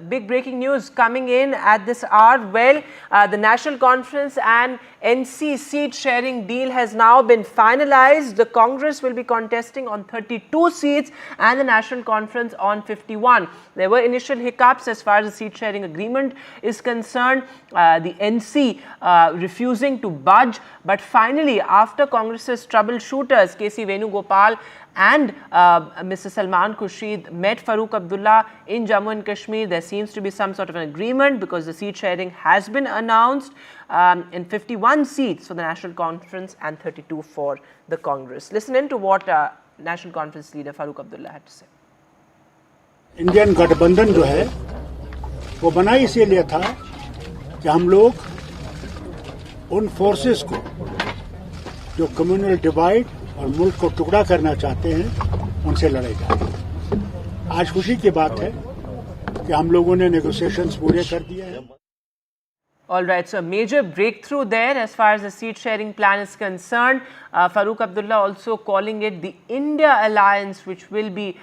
big breaking news coming in at this hour. Well, the National Conference and NC seat sharing deal has now been finalized. The Congress will be contesting on 32 seats and the National Conference on 51. There were initial hiccups as far as the seat sharing agreement is concerned. The NC refusing to budge, but finally, after Congress's troubleshooters KC Venugopal and Mr. Salman Khurshid met Farooq Abdullah in Jammu and Kashmir, there seems to be some sort of an agreement because the seat sharing has been announced in 51 seats for the National Conference and 32 for the Congress. Listen in to what National Conference leader Farooq Abdullah had to say. Indian गठबंधन जो है वो बना इसीलिए था कि हम लोग उन फोर्सेस को जो कम्युनल डिवाइड और मुल्क को टुकड़ा करना चाहते हैं उनसे लड़े जाए। आज खुशी की बात है कि हम लोगों ने नेगोशिएशंस पूरे कर दिए हैं। All right, so a major breakthrough there as far as the seat sharing plan is concerned. Farooq Abdullah also calling it the India Alliance, which will be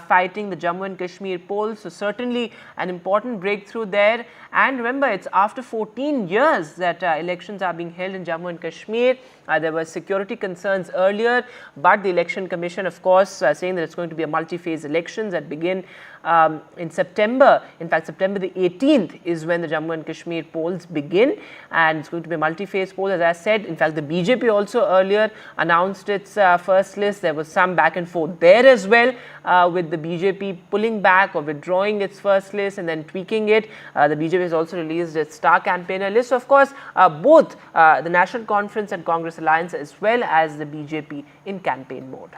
fighting the Jammu and Kashmir polls. So certainly an important breakthrough there. And remember, it's after 14 years that elections are being held in Jammu and Kashmir. There were security concerns earlier, but the Election Commission, of course, saying that it's going to be a multi-phase elections that begin in September. In fact, September the 18th is when the Jammu and Kashmir polls begin, and it's going to be a multi-phase poll, as I said. In fact, the BJP also earlier announced its first list. There was some back and forth there as well, with the BJP pulling back or withdrawing its first list and then tweaking it. The BJP has also released its star campaigner list. So, of course, both the National Conference and Congress Alliance as well as the BJP in campaign mode.